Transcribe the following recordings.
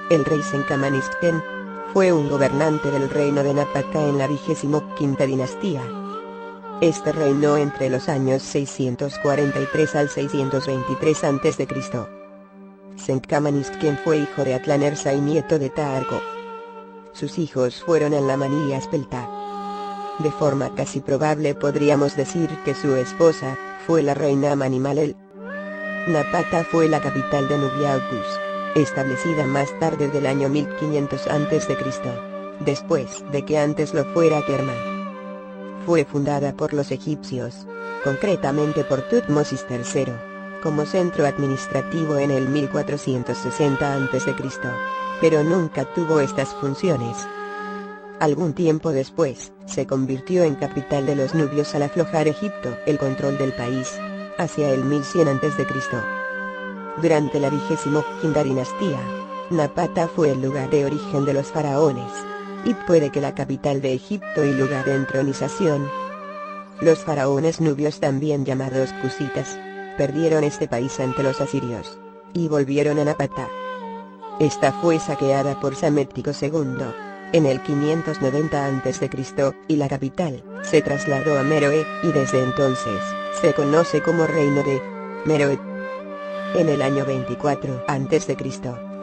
El rey Senkamanixten fue un gobernante del reino de Napata en la 25ª dinastía. Este reinó entre los años 643 al 623 a.C. Senkamanixten fue hijo de Atlanersa y nieto de Taarko. Sus hijos fueron Anlamani y Aspelta. De forma casi probable podríamos decir que su esposa fue la reina Amanimalel. Napata fue la capital de Nubia o Kus, establecida más tarde del año 1500 a.C., después de que antes lo fuera Kerman. Fue fundada por los egipcios, concretamente por Tutmosis III, como centro administrativo en el 1460 a.C., pero nunca tuvo estas funciones. Algún tiempo después, se convirtió en capital de los nubios al aflojar Egipto el control del país, hacia el 1100 a.C. Durante la 25ª dinastía, Napata fue el lugar de origen de los faraones, y puede que la capital de Egipto y lugar de entronización. Los faraones nubios, también llamados cusitas, perdieron este país ante los asirios, y volvieron a Napata. Esta fue saqueada por Psamético II, en el 590 a.C., y la capital se trasladó a Meroe, y desde entonces se conoce como Reino de Meroe. En el año 24 a.C.,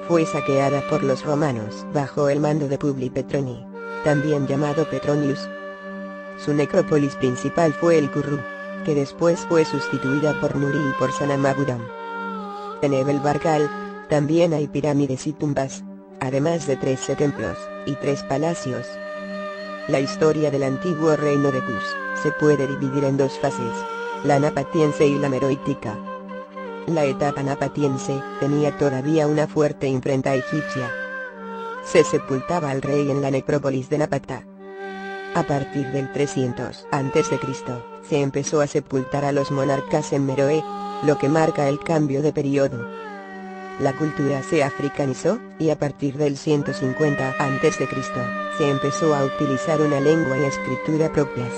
fue saqueada por los romanos bajo el mando de Publio Petroni, también llamado Petronius. Su necrópolis principal fue el Curru, que después fue sustituida por Nuri y por Sanamaburam. En Ebel Barkal también hay pirámides y tumbas, además de 13 templos y 3 palacios. La historia del antiguo reino de Kus se puede dividir en 2 fases, la napatiense y la meroítica. La etapa napatiense tenía todavía una fuerte imprenta egipcia. Se sepultaba al rey en la necrópolis de Napata. A partir del 300 a.C., se empezó a sepultar a los monarcas en Meroe, lo que marca el cambio de periodo. La cultura se africanizó, y a partir del 150 a.C., se empezó a utilizar una lengua y escritura propias.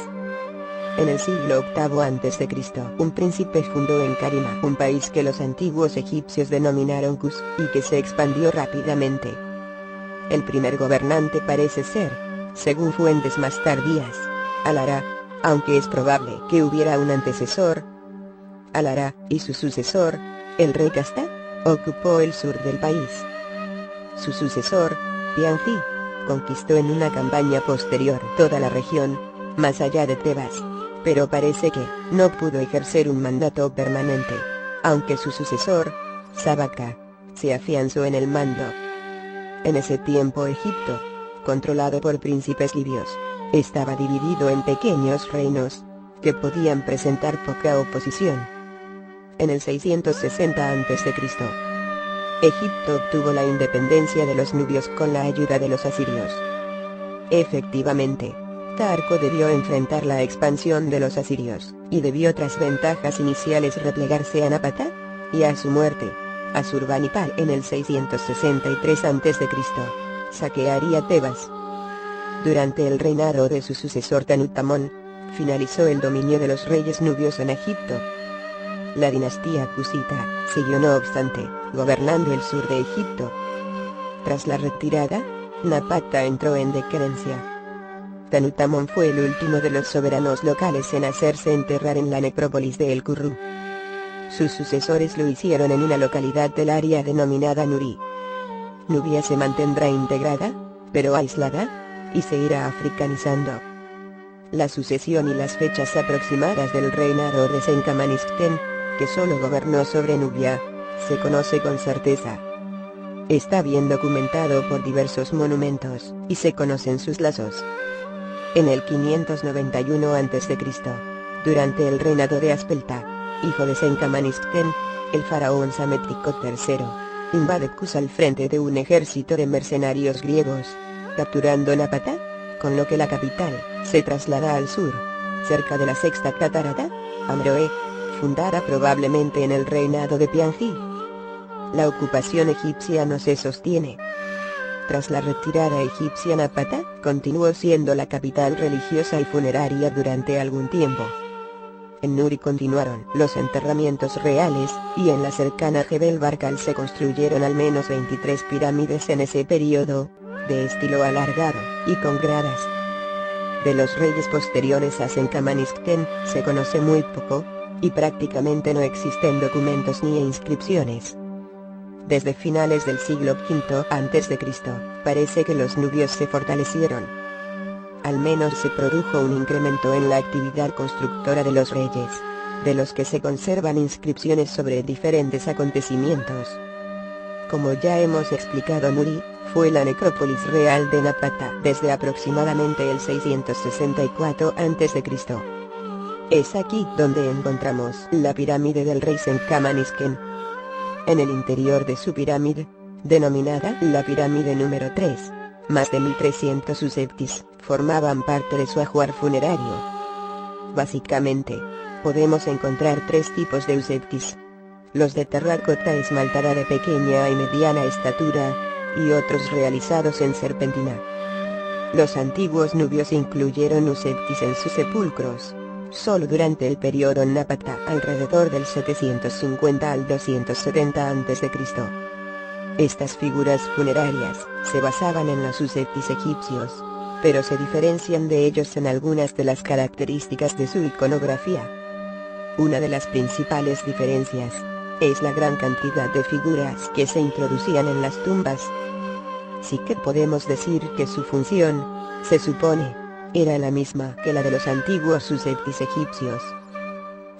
En el siglo VIII a.C., un príncipe fundó en Karima un país que los antiguos egipcios denominaron Kus, y que se expandió rápidamente. El primer gobernante parece ser, según fuentes más tardías, Alara, aunque es probable que hubiera un antecesor. Alara, y su sucesor, el rey Kasta, ocupó el sur del país. Su sucesor, Pianji, conquistó en una campaña posterior toda la región, más allá de Tebas, pero parece que no pudo ejercer un mandato permanente, aunque su sucesor, Sabaka, se afianzó en el mando. En ese tiempo Egipto, controlado por príncipes libios, estaba dividido en pequeños reinos, que podían presentar poca oposición. En el 660 a.C., Egipto obtuvo la independencia de los nubios con la ayuda de los asirios. Efectivamente, Taarko debió enfrentar la expansión de los asirios, y debió tras ventajas iniciales replegarse a Napata, y a su muerte, Asurbanipal en el 663 a.C., saquearía Tebas. Durante el reinado de su sucesor Tanutamón, finalizó el dominio de los reyes nubios en Egipto. La dinastía cusita siguió no obstante, gobernando el sur de Egipto. Tras la retirada, Napata entró en decadencia. Tanutamón fue el último de los soberanos locales en hacerse enterrar en la necrópolis de El Curru. Sus sucesores lo hicieron en una localidad del área denominada Nuri. Nubia se mantendrá integrada, pero aislada, y se irá africanizando. La sucesión y las fechas aproximadas del reinado de Senkamanixten, que solo gobernó sobre Nubia, se conoce con certeza. Está bien documentado por diversos monumentos, y se conocen sus lazos. En el 591 a.C., durante el reinado de Aspelta, hijo de Senkamanixten, el faraón Psamético III, invade Kus al frente de un ejército de mercenarios griegos, capturando Napata, con lo que la capital se traslada al sur, cerca de la sexta catarata, a Meroe, fundada probablemente en el reinado de Pianji. La ocupación egipcia no se sostiene. Tras la retirada egipcia, Napata continuó siendo la capital religiosa y funeraria durante algún tiempo. En Nuri continuaron los enterramientos reales, y en la cercana Jebel Barkal se construyeron al menos 23 pirámides en ese periodo, de estilo alargado, y con gradas. De los reyes posteriores a Senkamanishken, se conoce muy poco, y prácticamente no existen documentos ni inscripciones. Desde finales del siglo V a.C., parece que los nubios se fortalecieron. Al menos se produjo un incremento en la actividad constructora de los reyes, de los que se conservan inscripciones sobre diferentes acontecimientos. Como ya hemos explicado, Nuri fue la necrópolis real de Napata desde aproximadamente el 664 a.C. Es aquí donde encontramos la pirámide del rey Senkamanishken. En el interior de su pirámide, denominada la pirámide número 3, más de 1300 usebtis formaban parte de su ajuar funerario. Básicamente, podemos encontrar tres tipos de usebtis: los de terracota esmaltada de pequeña y mediana estatura, y otros realizados en serpentina. Los antiguos nubios incluyeron usebtis en sus sepulcros solo durante el periodo Napata, alrededor del 750 al 270 a.C. Estas figuras funerarias se basaban en los usebtis egipcios, pero se diferencian de ellos en algunas de las características de su iconografía. Una de las principales diferencias es la gran cantidad de figuras que se introducían en las tumbas. Sí que podemos decir que su función, se supone, era la misma que la de los antiguos usebtis egipcios.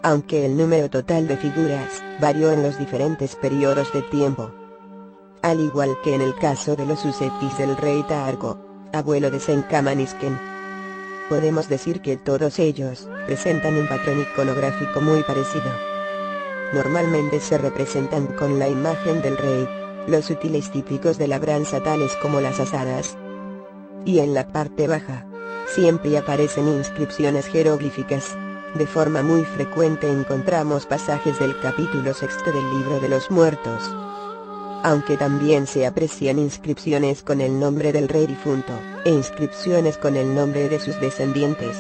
Aunque el número total de figuras varió en los diferentes periodos de tiempo. Al igual que en el caso de los usebtis del rey Taharqa, abuelo de Senkamanishken, podemos decir que todos ellos presentan un patrón iconográfico muy parecido. Normalmente se representan con la imagen del rey, los útiles típicos de labranza tales como las asadas. Y en la parte baja, siempre aparecen inscripciones jeroglíficas. De forma muy frecuente encontramos pasajes del capítulo 6 del Libro de los Muertos. Aunque también se aprecian inscripciones con el nombre del rey difunto, e inscripciones con el nombre de sus descendientes.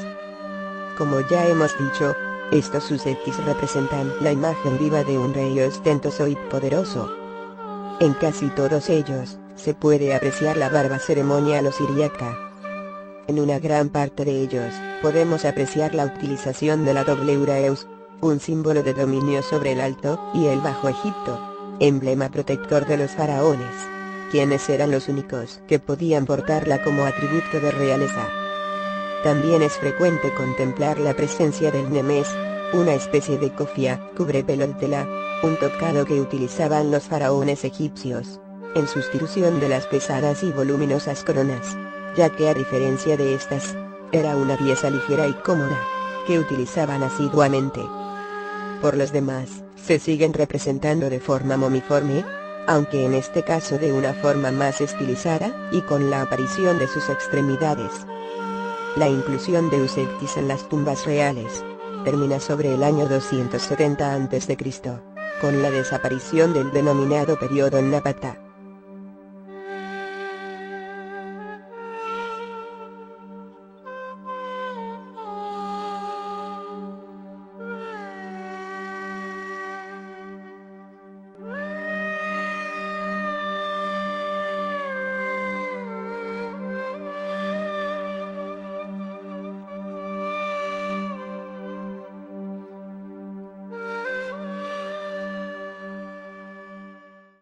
Como ya hemos dicho, estos usebtis representan la imagen viva de un rey ostentoso y poderoso. En casi todos ellos, se puede apreciar la barba ceremonial o siriaca. En una gran parte de ellos, podemos apreciar la utilización de la doble uraeus, un símbolo de dominio sobre el Alto y el Bajo Egipto, emblema protector de los faraones, quienes eran los únicos que podían portarla como atributo de realeza. También es frecuente contemplar la presencia del nemes, una especie de cofia, cubrepelo de tela, un tocado que utilizaban los faraones egipcios, en sustitución de las pesadas y voluminosas coronas, ya que a diferencia de estas, era una pieza ligera y cómoda, que utilizaban asiduamente. Por los demás, se siguen representando de forma momiforme, aunque en este caso de una forma más estilizada, y con la aparición de sus extremidades. La inclusión de usebtis en las tumbas reales termina sobre el año 270 a.C., con la desaparición del denominado periodo Napata.